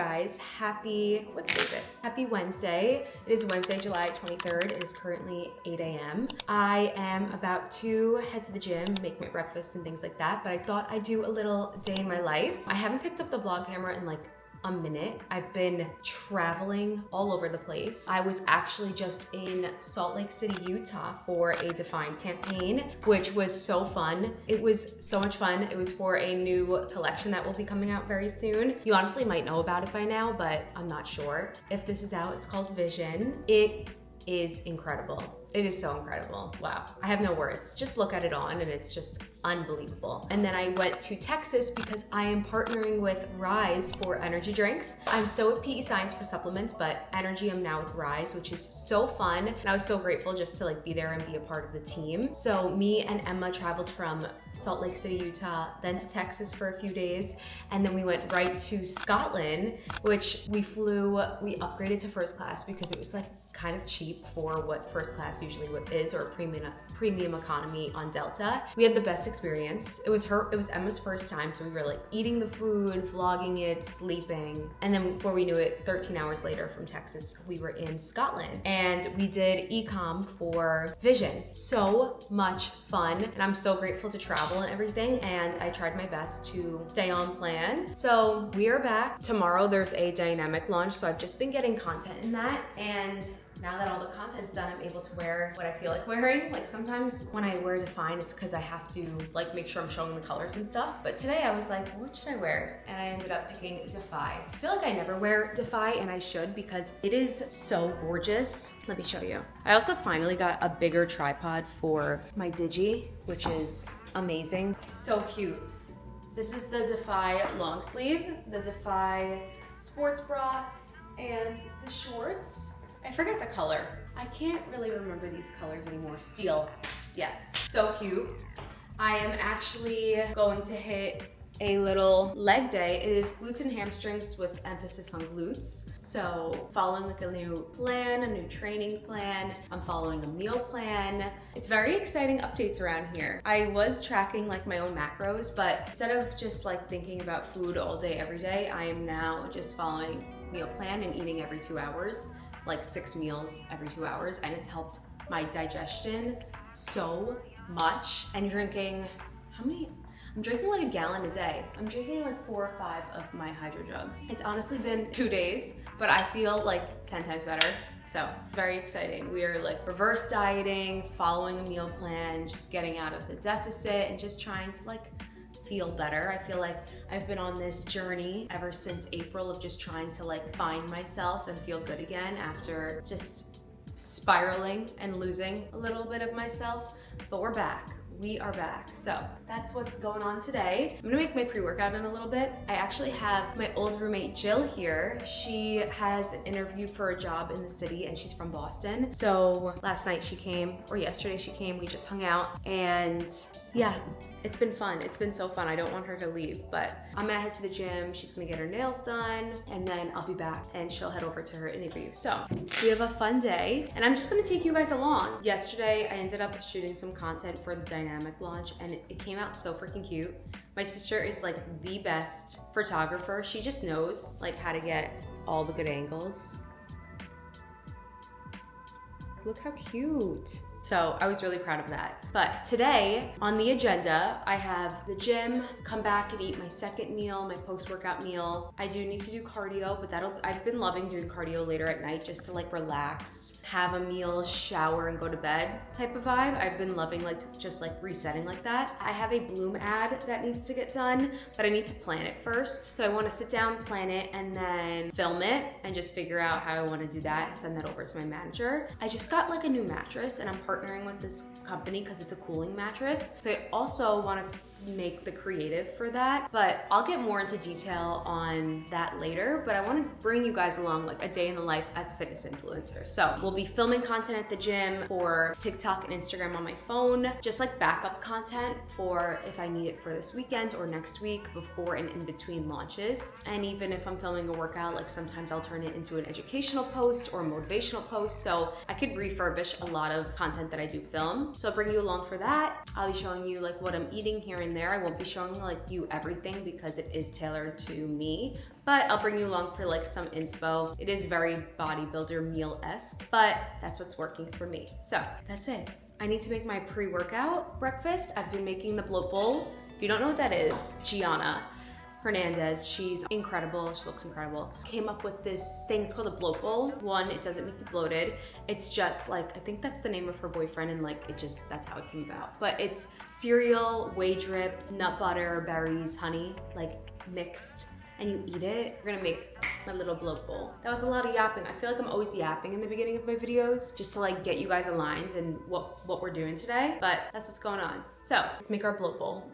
guys, happy, what is it? Happy Wednesday. It is Wednesday, July 23rd. It is currently 8 a.m. I am about to head to the gym, make my breakfast and things like that, but I thought I'd do a little day in my life. I haven't picked up the vlog camera in like a minute. I've been traveling all over the place. I was actually just in Salt Lake City, Utah for a Define campaign, which was so fun. It was so much fun. It was for a new collection that will be coming out very soon. You honestly might know about it by now, but I'm not sure. If this is out, it's called Vision. It is incredible. It is so incredible. Wow. I have no words. Just look at it on and it's just unbelievable. And then I went to Texas because I am partnering with Rise for energy drinks. I'm still with PE Science for supplements, but energy I'm now with Rise, which is so fun. And I was so grateful just to like be there and be a part of the team. So me and Emma traveled from Salt Lake City, Utah, then to Texas for a few daws. And then we went right to Scotland, which we upgraded to first class because it was like kind of cheap for what first class usually is, or premium economy on Delta. We had the best experience. It was Emma's first time, so we were like eating the food, vlogging it, sleeping. And then before we knew it, 13 hours later from Texas, we were in Scotland. And we did e-com for Vision. So much fun. And I'm so grateful to travel and everything. And I tried my best to stay on plan. So we are back. Tomorrow there's a dynamic launch. So I've just been getting content in that. And now that all the content's done, I'm able to wear what I feel like wearing. Like sometimes when I wear Define, it's because I have to like make sure I'm showing the colors and stuff. But today I was like, what should I wear? And I ended up picking Defy. I feel like I never wear Defy, and I should because it is so gorgeous. Let me show you. I also finally got a bigger tripod for my Digi, which is amazing. So cute. This is the Defy long sleeve, the Defy sports bra, and the shorts. I forget the color. I can't really remember these colors anymore. Steel, yes, so cute. I am actually going to hit a little leg day. It is glutes and hamstrings with emphasis on glutes. So following like a new plan, a new training plan. I'm following a meal plan. It's very exciting updates around here. I was tracking like my own macros, but instead of just like thinking about food all day, every day, I am now just following meal plan and eating every 2 hours. Like 6 meals every 2 hours, and it's helped my digestion so much. And drinking, I'm drinking like a gallon a day. I'm drinking like 4 or 5 of my hydro jugs. It's honestly been 2 days, but I feel like 10 times better. So very exciting. We are like reverse dieting, following a meal plan, just getting out of the deficit and just trying to like feel better. I feel like I've been on this journey ever since April of just trying to like find myself and feel good again after just spiraling and losing a little bit of myself, but we're back. We are back. So that's what's going on today. I'm gonna make my pre-workout in a little bit. I actually have my old roommate Jill here. She has an interview for a job in the city and she's from Boston. So last night she came, or yesterday she came, we just hung out, and yeah, it's been fun. It's been so fun. I don't want her to leave, but I'm gonna head to the gym. She's gonna get her nails done, and then I'll be back and she'll head over to her interview. So we have a fun day, and I'm just gonna take you guys along. Yesterday, I ended up shooting some content for the dynamic launch, and it came out so freaking cute. My sister is like the best photographer. She just knows like how to get all the good angles. Look how cute. So I was really proud of that. But today on the agenda, I have the gym, come back and eat my second meal, my post-workout meal. I do need to do cardio, but I've been loving doing cardio later at night just to like relax, have a meal, shower, and go to bed type of vibe. I've been loving like just like resetting like that. I have a Bloom ad that needs to get done, but I need to plan it first. So I want to sit down, plan it, and then film it and just figure out how I want to do that and send that over to my manager. I just got like a new mattress, and I'm partnering with this company because it's a cooling mattress. So I also want to make the creative for that, but I'll get more into detail on that later. But I want to bring you guys along like a day in the life as a fitness influencer. So we'll be filming content at the gym for TikTok and Instagram on my phone, just like backup content for if I need it for this weekend or next week before and in between launches. And even if I'm filming a workout, like sometimes I'll turn it into an educational post or a motivational post. So I could refurbish a lot of content that I do film. So I'll bring you along for that. I'll be showing you like what I'm eating here and there. I won't be showing like you everything because it is tailored to me, but I'll bring you along for like some inspo. It is very bodybuilder meal-esque, but that's what's working for me. So that's it. I need to make my pre-workout breakfast. I've been making the bloat bowl. If you don't know what that is, Gianna Hernandez, she's incredible, she looks incredible, came up with this thing. It's called a bloat bowl. One, it doesn't make you bloated. It's just like, I think that's the name of her boyfriend, and like that's how it came about. But it's cereal, whey drip, nut butter, berries, honey, like mixed, and you eat it. We're gonna make my little bloat bowl. That was a lot of yapping. I feel like I'm always yapping in the beginning of my videos just to like get you guys aligned and what we're doing today, but that's what's going on. So let's make our bloat bowl.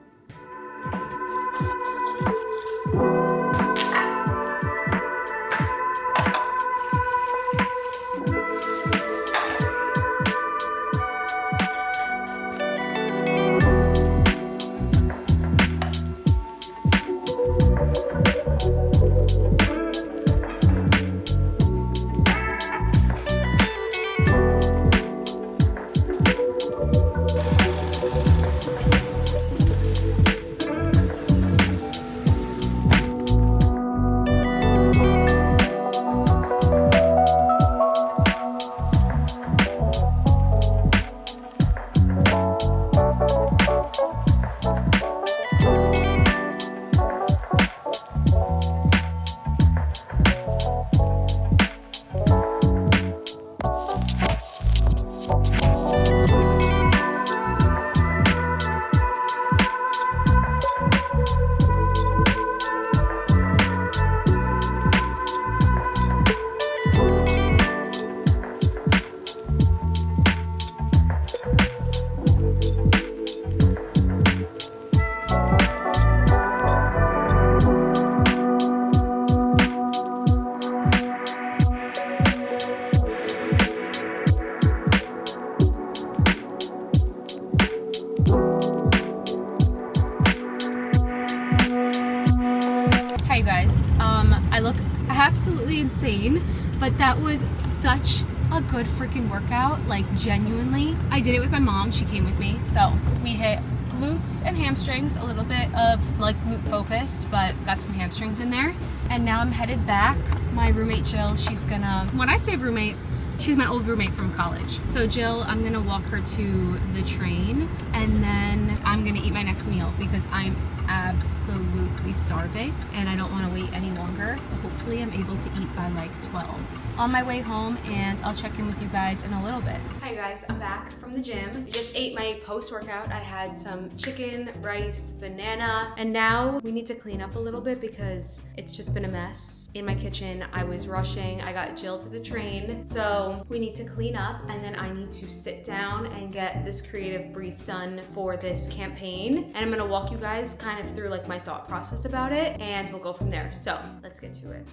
Hi you guys, I look absolutely insane, but that was such a good freaking workout, like genuinely. I did it with my mom, she came with me. So we hit glutes and hamstrings, a little bit of like glute focused, but got some hamstrings in there. And now I'm headed back. My roommate Jill, she's gonna, when I say roommate, she's my old roommate from college. So Jill, I'm gonna walk her to the train, and then I'm gonna eat my next meal because I'm absolutely starving and I don't want to wait any longer. So hopefully I'm able to eat by like 12 on my way home, and I'll check in with you guys in a little bit. Hi guys, I'm back from the gym. I just ate my post-workout. I had some chicken, rice, banana, and now we need to clean up a little bit because it's just been a mess in my kitchen. I was rushing. I got Jill to the train, so we need to clean up, and then I need to sit down and get this creative brief done for this campaign. And I'm gonna walk you guys kind of through like my thought process about it, and we'll go from there. So let's get to it.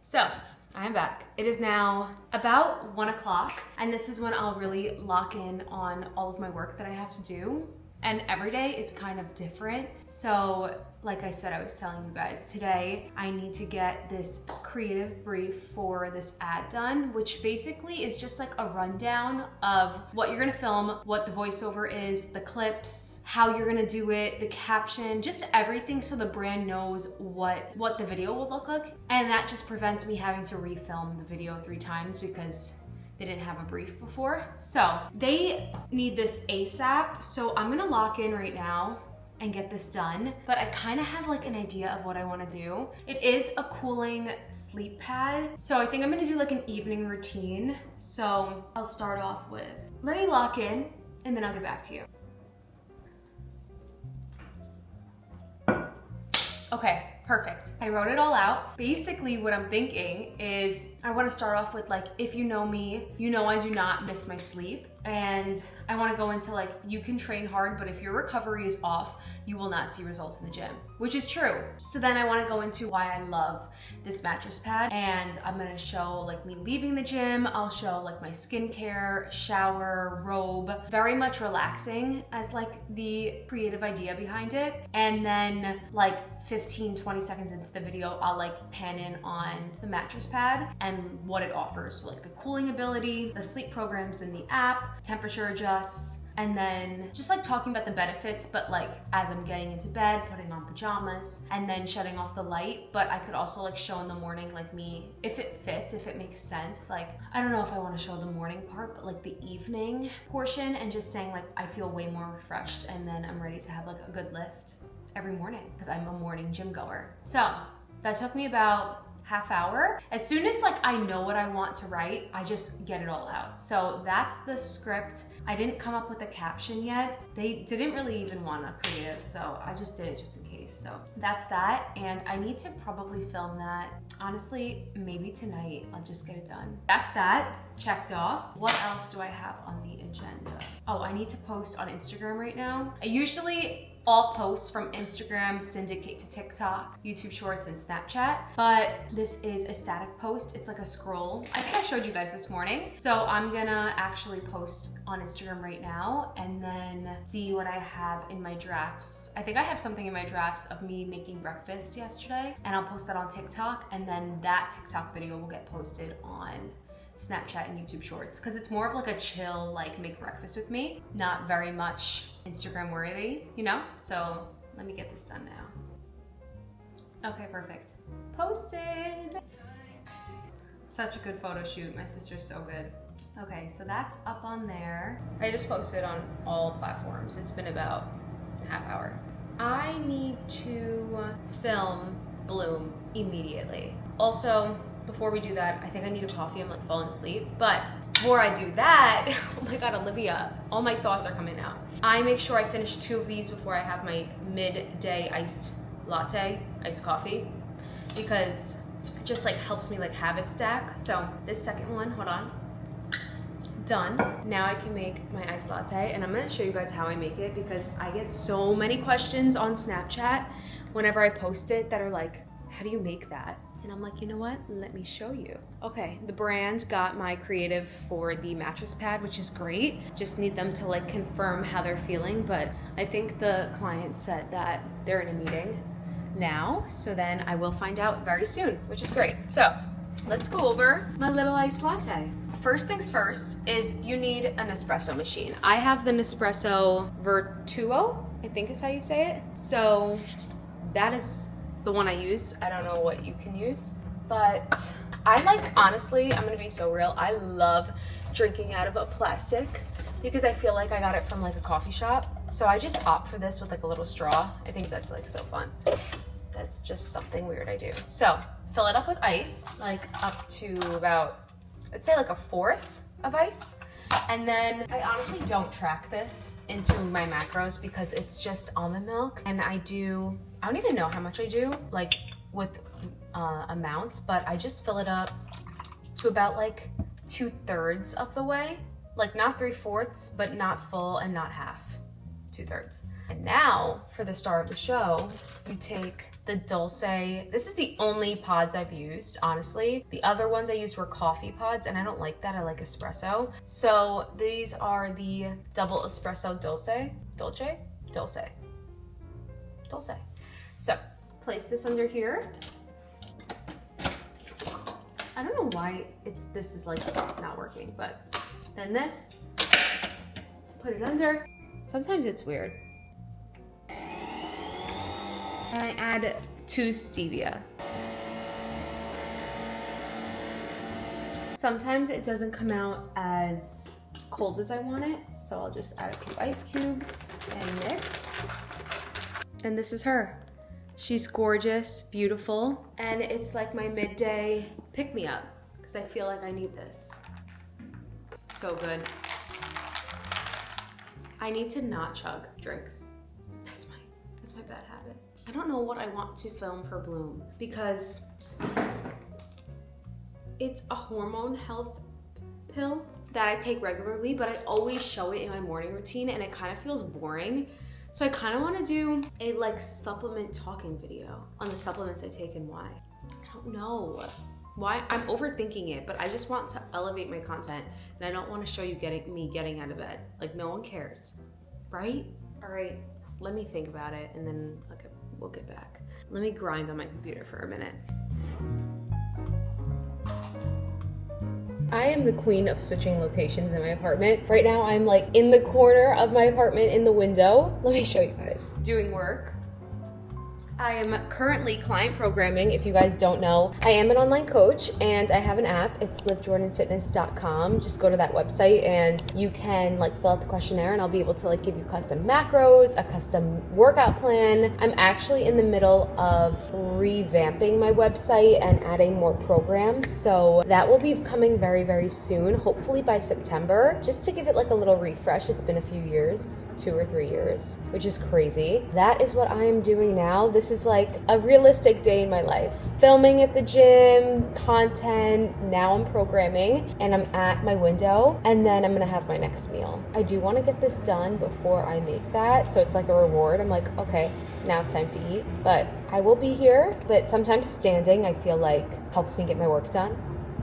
So I'm back. It is now about 1 o'clock, and this is when I'll really lock in on all of my work that I have to do And every day is kind of different. So like I said, I was telling you guys, today I need to get this creative brief for this ad done, which basically is just like a rundown of what you're gonna film, what the voiceover is, the clips, how you're gonna do it, the caption, just everything so the brand knows what the video will look like. And that just prevents me having to refilm the video 3 times because they didn't have a brief before. So they need this ASAP. So I'm gonna lock in right now and get this done. But I kind of have like an idea of what I wanna do. It is a cooling sleep pad. So I think I'm gonna do like an evening routine. So I'll start off with, let me lock in and then I'll get back to you. Okay, perfect. I wrote it all out. Basically what I'm thinking is I want to start off with like, if you know me, you know I do not miss my sleep. And I want to go into like, you can train hard, but if your recovery is off, you will not see results in the gym, which is true. So then I want to go into why I love this mattress pad. And I'm going to show like me leaving the gym. I'll show like my skincare, shower, robe, very much relaxing as like the creative idea behind it. And then like 15-20 seconds into the video, I'll like pan in on the mattress pad and what it offers. So like the cooling ability, the sleep programs in the app, temperature adjusts, and then just like talking about the benefits, but like as I'm getting into bed, putting on pajamas, and then shutting off the light. But I could also like show in the morning, like me, if it fits, if it makes sense. Like, I don't know if I want to show the morning part, but like the evening portion, and just saying like, I feel way more refreshed and then I'm ready to have like a good lift every morning because I'm a morning gym goer. So that took me about half hour. As soon as like I know what I want to write, I just get it all out. So that's the script. I didn't come up with a caption yet. They didn't really even want a creative, so I just did it just in case. So that's that, and I need to probably film that. Honestly, maybe tonight, I'll just get it done. That's that, checked off. What else do I have on the agenda? Oh, I need to post on Instagram right now. I usually all posts from Instagram syndicate to TikTok, YouTube Shorts, and Snapchat. But this is a static post. It's like a scroll. I think I showed you guys this morning. So I'm gonna actually post on Instagram right now and then see what I have in my drafts. I think I have something in my drafts of me making breakfast yesterday, and I'll post that on TikTok, and then that TikTok video will get posted on Snapchat and YouTube Shorts, because it's more of like a chill, like make breakfast with me, not very much Instagram worthy, you know? So let me get this done now. Okay, perfect. Posted. Such a good photo shoot. My sister's so good. Okay, so that's up on there. I just posted on all platforms. It's been about a half hour. I need to film Bloom immediately. Also, before we do that, I think I need a coffee. I'm like falling asleep. But before I do that, oh my God, Olivia, all my thoughts are coming out. I make sure I finish 2 of these before I have my midday iced latte, iced coffee, because it just like helps me like habit stack. So this second one, hold on, done. Now I can make my iced latte, and I'm gonna show you guys how I make it because I get so many questions on Snapchat whenever I post it that are like, how do you make that? And I'm like, you know what? Let me show you. Okay, the brand got my creative for the mattress pad, which is great. Just need them to like confirm how they're feeling, but I think the client said that they're in a meeting now, so then I will find out very soon, which is great. So let's go over my little iced latte. First things first is you need an espresso machine. I have the Nespresso Virtuo, I think is how you say it. So that is the one I use. I don't know what you can use, but I like, honestly, I'm gonna be so real, I love drinking out of a plastic because I feel like I got it from like a coffee shop. So I just opt for this with like a little straw. I think that's like so fun. That's just something weird I do. So fill it up with ice, like up to about, I'd say like a 1/4 of ice. And then I honestly don't track this into my macros because it's just almond milk, and I don't even know how much I do like with amounts, but I just fill it up to about like 2/3 of the way, like not 3/4, but not full and not half, 2/3. And now for the star of the show, you take the Dulce. This is the only pods I've used, honestly. The other ones I used were coffee pods, and I don't like that. I like espresso. So these are the double espresso Dulce. So place this under here. I don't know why this is like not working, but then this, put it under. Sometimes it's weird. And I add 2 stevia. Sometimes it doesn't come out as cold as I want it, so I'll just add a few ice cubes and mix. And this is her. She's gorgeous, beautiful, and it's like my midday pick-me-up because I feel like I need this. So good. I need to not chug drinks. That's my bad habit. I don't know what I want to film for Bloom because it's a hormone health pill that I take regularly, but I always show it in my morning routine and it kind of feels boring. So I kind of want to do a like supplement talking video on the supplements I take and why. I don't know why. I'm overthinking it, but I just want to elevate my content and I don't want to show you me getting out of bed. Like no one cares, right? All right, let me think about it and then we'll get back. Let me grind on my computer for a minute. I am the queen of switching locations in my apartment. Right now I'm like in the corner of my apartment in the window. Let me show you guys. Doing work. I am currently client programming, if you guys don't know. I am an online coach and I have an app. It's livjordanfitness.com. Just go to that website and you can like fill out the questionnaire and I'll be able to like give you custom macros, a custom workout plan. I'm actually in the middle of revamping my website and adding more programs. So that will be coming very, very soon, hopefully by September, just to give it like a little refresh. It's been a few years, 2 or 3 years, which is crazy. That is what I am doing now. This is like a realistic day in my life. Filming at the gym, content, now I'm programming and I'm at my window and then I'm gonna have my next meal. I do wanna get this done before I make that, so it's like a reward. I'm like, okay, now it's time to eat. But I will be here, but sometimes standing I feel like helps me get my work done.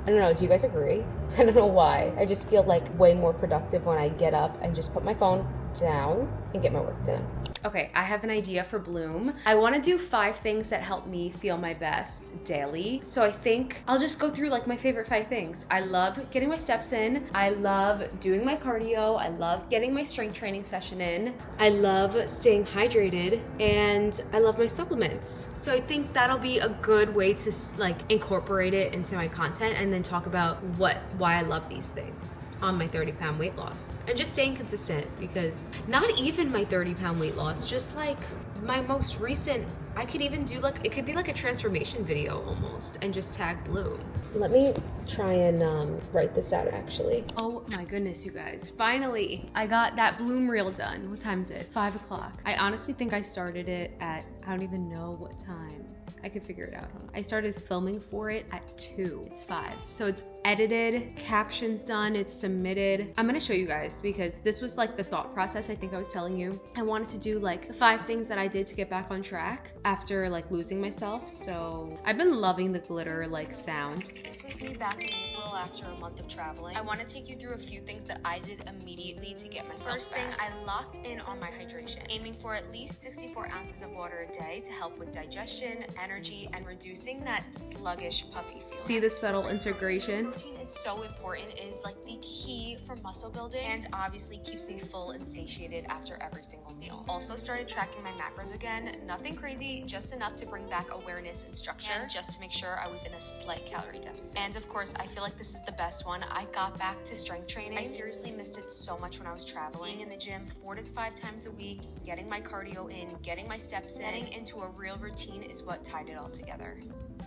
I don't know, do you guys agree? I don't know why. I just feel like way more productive when I get up and just put my phone down and get my work done. Okay, I have an idea for Bloom. I wanna do 5 things that help me feel my best daily. So I think I'll just go through like my favorite 5 things. I love getting my steps in. I love doing my cardio. I love getting my strength training session in. I love staying hydrated and I love my supplements. So I think that'll be a good way to like incorporate it into my content and then talk about why I love these things on my 30-pound weight loss. And just staying consistent because not even my 30-pound weight loss, just like my most recent, I could even do like, it could be like a transformation video almost and just tag Bloom. Let me try and write this out actually. Oh my goodness, you guys. Finally, I got that Bloom reel done. What time is it? 5 o'clock. I honestly think I started it at, I don't even know what time. I could figure it out. I started filming for it at 2. It's 5. So it's edited, captions done, it's submitted. I'm gonna show you guys because this was like the thought process I think I was telling you. I wanted to do like the 5 things that I did to get back on track after like losing myself. So I've been loving the glitter like sound. This was me back in April after a month of traveling. I want to take you through a few things that I did immediately to get myself First thing, I locked in on my hydration, aiming for at least 64 ounces of water a day to help with digestion, energy, and reducing that sluggish, puffy feeling. See the subtle integration? Protein is so important. It is like the key for muscle building and obviously keeps me full and satiated after every single meal. Also started tracking my macros again. Nothing crazy, just enough to bring back awareness and structure and just to make sure I was in a slight calorie deficit. And of course, I feel like this is the best one. I got back to strength training. I seriously missed it so much when I was traveling. Being in the gym 4 to 5 times a week, getting my cardio in, getting my steps in, getting into a real routine is what tied it all together.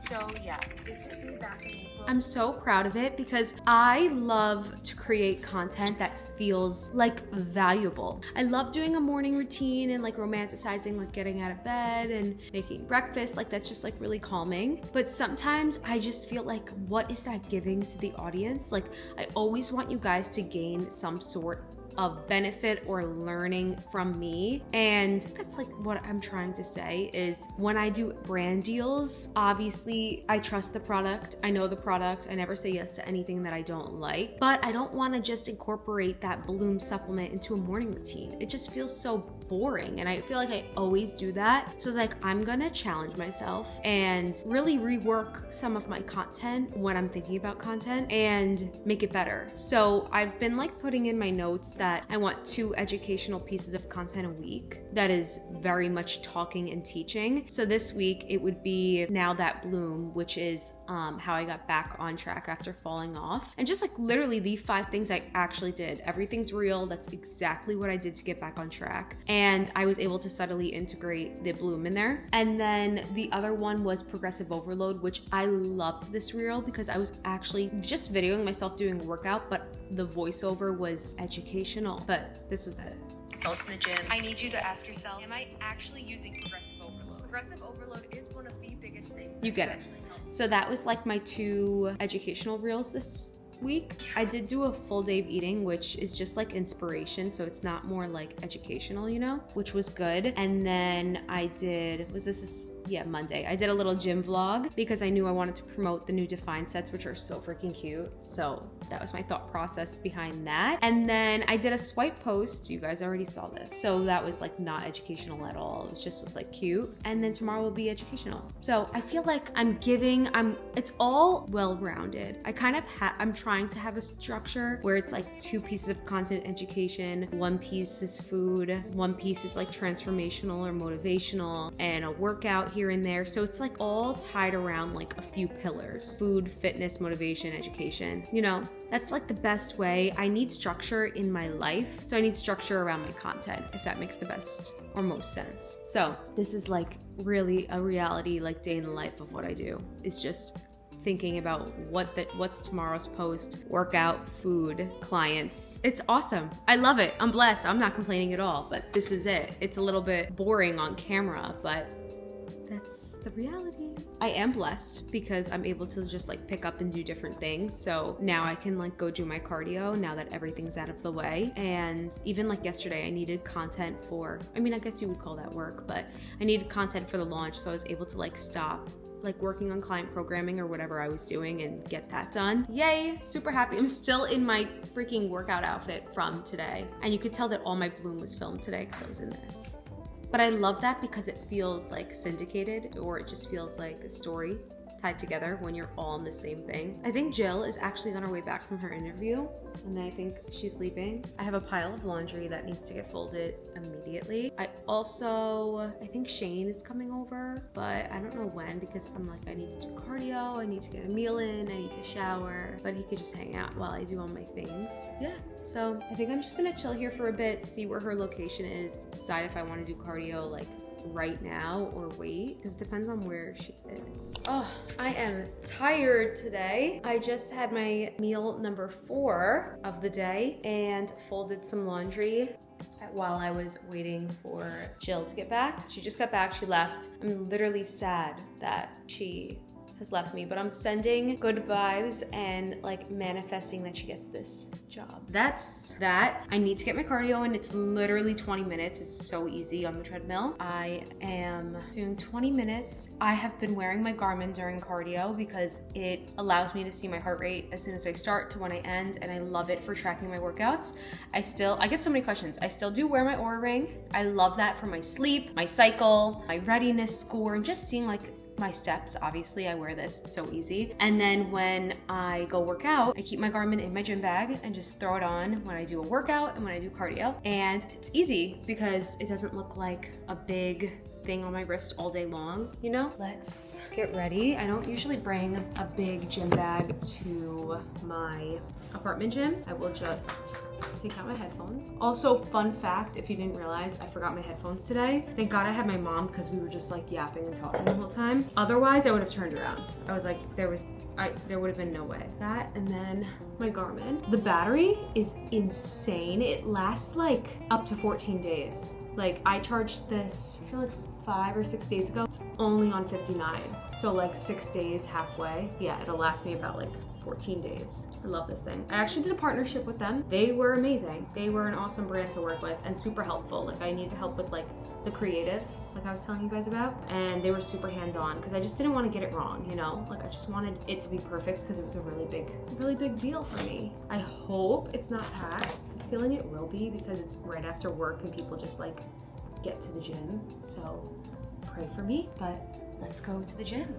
So yeah, this was me back in April. I'm so proud of it because I love to create content that feels like valuable. I love doing a morning routine and like romanticizing like getting out of bed and making breakfast. Like that's just like really calming. But sometimes I just feel like, what is that giving to the audience? Like I always want you guys to gain some sort of benefit or learning from me. And that's like what I'm trying to say is when I do brand deals, obviously I trust the product. I know the product. I never say yes to anything that I don't like, but I don't want to just incorporate that bloom supplement into a morning routine. It just feels so boring. And I feel like I always do that. So it's like, I'm gonna challenge myself and really rework some of my content when I'm thinking about content and make it better. So I've been like putting in my notes that I want 2 educational pieces of content a week that is very much talking and teaching. So this week it would be Now That Bloom, which is how I got back on track after falling off. And just like literally the 5 things I actually did. Everything's real. That's exactly what I did to get back on track. And I was able to subtly integrate the bloom in there. And then the other one was Progressive Overload, which I loved this reel because I was actually just videoing myself doing a workout, but the voiceover was educational. But this was it. Results in the gym. I need you to ask yourself, am I actually using Progressive Overload? Progressive Overload is one of the biggest things. You get it. So that was like my 2 educational reels this week. I did do a full day of eating, which is just like inspiration, so it's not more like educational, you know, which was good. And then I did, Monday. I did a little gym vlog because I knew I wanted to promote the new Define sets, which are so freaking cute. So that was my thought process behind that. And then I did a swipe post. You guys already saw this. So that was like not educational at all. It just was like cute. And then tomorrow will be educational. So I feel like it's all well-rounded. I'm trying to have a structure where it's like 2 pieces of content education, 1 piece is food, 1 piece is like transformational or motivational, and a workout here and there. So it's like all tied around like a few pillars: food, fitness, motivation, education. You know, that's like the best way. I need structure in my life. So I need structure around my content, if that makes the best or most sense. So this is like really a reality, like day in the life of what I do. It's just thinking about what's tomorrow's post, workout, food, clients. It's awesome. I love it. I'm blessed. I'm not complaining at all, but this is it. It's a little bit boring on camera, but that's the reality. I am blessed because I'm able to just like pick up and do different things. So now I can like go do my cardio now that everything's out of the way. And even like yesterday, I needed content for, I guess you would call that work, but I needed content for the launch. So I was able to like stop like working on client programming or whatever I was doing and get that done. Yay, super happy. I'm still in my freaking workout outfit from today. And you could tell that all my bloom was filmed today because I was in this. But I love that because it feels like syndicated, or it just feels like a story tied together when you're all in the same thing. I think Jill is actually on her way back from her interview, and I think she's leaving. I have a pile of laundry that needs to get folded immediately. I think Shane is coming over, but I don't know when because I'm like, I need to do cardio, I need to get a meal in, I need to shower, but he could just hang out while I do all my things. Yeah, so I think I'm just gonna chill here for a bit, see where her location is, decide if I wanna do cardio like right now or wait, because it depends on where she is. Oh, I am tired today. I just had my meal number 4 of the day and folded some laundry while I was waiting for Jill to get back. She just got back, she left. I'm literally sad that she has left me, but I'm sending good vibes and like manifesting that she gets this job. That's that. I need to get my cardio in. It's literally 20 minutes. It's so easy on the treadmill. I am doing 20 minutes. I have been wearing my Garmin during cardio because it allows me to see my heart rate as soon as I start to when I end, and I love it for tracking my workouts. I get so many questions. I still do wear my Oura ring. I love that for my sleep, my cycle, my readiness score, and just seeing like my steps. Obviously I wear this, it's so easy. And then when I go work out, I keep my Garmin in my gym bag and just throw it on when I do a workout and when I do cardio. And it's easy because it doesn't look like a big thing on my wrist all day long, you know? Let's get ready. I don't usually bring a big gym bag to my apartment gym. I will just take out my headphones. Also, fun fact, if you didn't realize, I forgot my headphones today. Thank God I had my mom because we were just like yapping and talking the whole time. Otherwise, I would have turned around. I was like, there would have been no way. That, and then my Garmin. The battery is insane. It lasts like up to 14 days. Like I charged this, I feel like 5 or 6 days ago. It's only on 59. So like 6 days halfway. Yeah, it'll last me about like 14 days. I love this thing. I actually did a partnership with them. They were amazing. They were an awesome brand to work with and super helpful. Like I needed help with like the creative, like I was telling you guys about, and they were super hands-on because I just didn't want to get it wrong, you know? Like I just wanted it to be perfect because it was a really big deal for me. I hope it's not packed. I'm feeling it will be because it's right after work and people just like get to the gym. So pray for me, but let's go to the gym.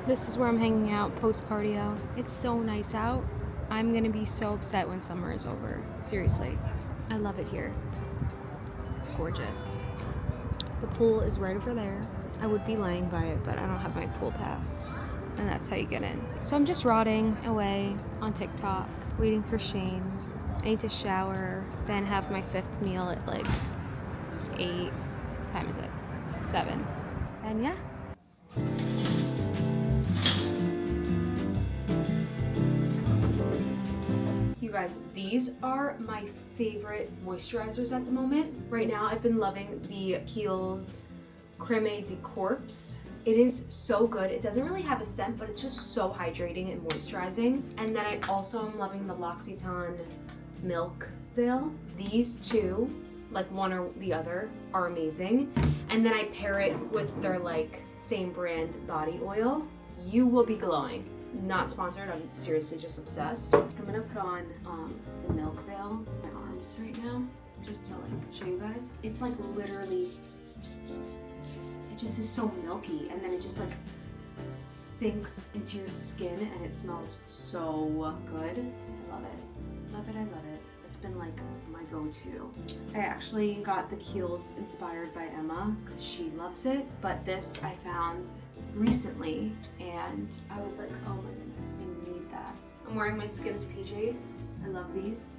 This is where I'm hanging out post cardio. It's so nice out. I'm gonna be so upset when summer is over. Seriously, I love it here. It's gorgeous. The pool is right over there. I would be laying by it, but I don't have my pool pass. And that's how you get in. So I'm just rotting away on TikTok, waiting for Shane. I need to shower, then have my 5th meal at like 8, what time is it? 7. And yeah. You guys, these are my favorite moisturizers at the moment. Right now, I've been loving the Kiehl's Creme de Corpse. It is so good. It doesn't really have a scent, but it's just so hydrating and moisturizing. And then I also am loving the L'Occitane Milk Veil. These two, like one or the other, are amazing. And then I pair it with their like same brand body oil. You will be glowing. Not sponsored, I'm seriously just obsessed. I'm gonna put on the Milk Veil on my arms right now, just to like show you guys. It's like literally, it just is so milky, and then it just like sinks into your skin and it smells so good. I love it, love it, I love it. It's been like my go-to. I actually got the Kiehl's inspired by Emma because she loves it, but this I found recently and I was like, oh my goodness, I need that. I'm wearing my Skims PJs. I love these.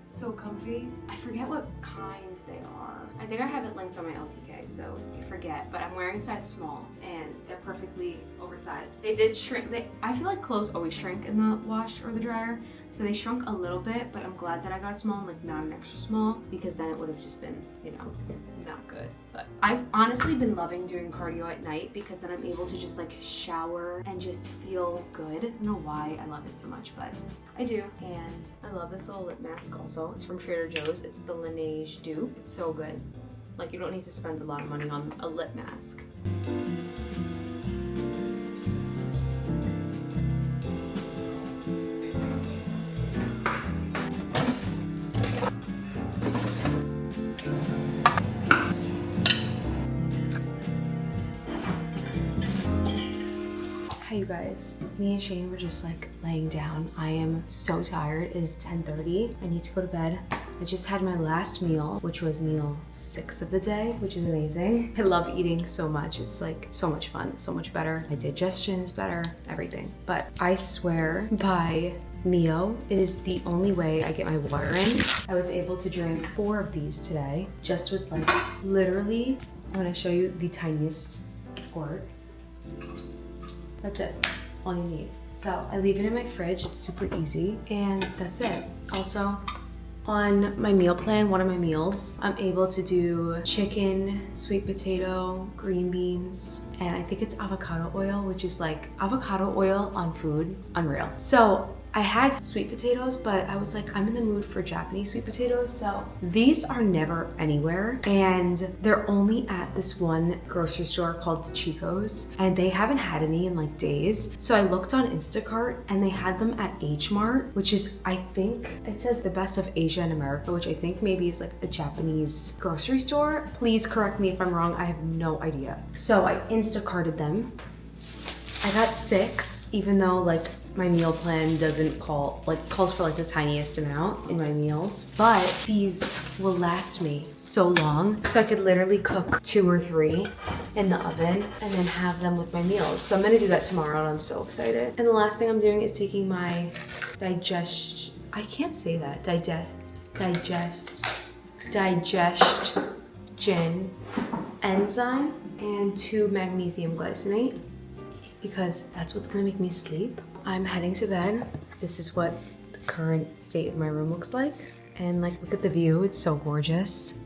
So comfy. I forget what kind they are. I think I have it linked on my LTK, so I forget, but I'm wearing size small and they're perfectly oversized. They did shrink. I feel like clothes always shrink in the wash or the dryer, so they shrunk a little bit, but I'm glad that I got a small, like not an extra small, because then it would have just been, you know, not good. But I've honestly been loving doing cardio at night because then I'm able to just like shower and just feel good. I don't know why I love it so much, but I do. And I love this little lip mask also. It's from Trader Joe's. It's the Laneige Dupe. It's so good. Like you don't need to spend a lot of money on a lip mask. Hi you guys, me and Shane were just like laying down. I am so tired. It is 10:30. I need to go to bed. I just had my last meal, which was meal 6 of the day, which is amazing. I love eating so much. It's like so much fun. It's so much better. My digestion is better, everything. But I swear by Mio, it is the only way I get my water in. I was able to drink 4 of these today, just with like literally, I'm gonna show you the tiniest squirt. That's it, all you need. So I leave it in my fridge, it's super easy, and that's it. Also, on my meal plan, one of my meals, I'm able to do chicken, sweet potato, green beans, and I think it's avocado oil, which is like avocado oil on food, unreal. So I had sweet potatoes, but I was like, I'm in the mood for Japanese sweet potatoes, so these are never anywhere, and they're only at this one grocery store called Chico's, and they haven't had any in like days. So I looked on Instacart, and they had them at H Mart, which is, I think, it says the best of Asia and America, which I think maybe is like a Japanese grocery store. Please correct me if I'm wrong, I have no idea. So I Instacarted them. I got 6, even though like my meal plan doesn't calls for like the tiniest amount in my meals, but these will last me so long. So I could literally cook 2 or 3 in the oven and then have them with my meals. So I'm gonna do that tomorrow and I'm so excited. And the last thing I'm doing is taking my I can't say that. Digestion enzyme and 2 magnesium glycinate, because that's what's gonna make me sleep. I'm heading to bed. This is what the current state of my room looks like. And like, look at the view, it's so gorgeous.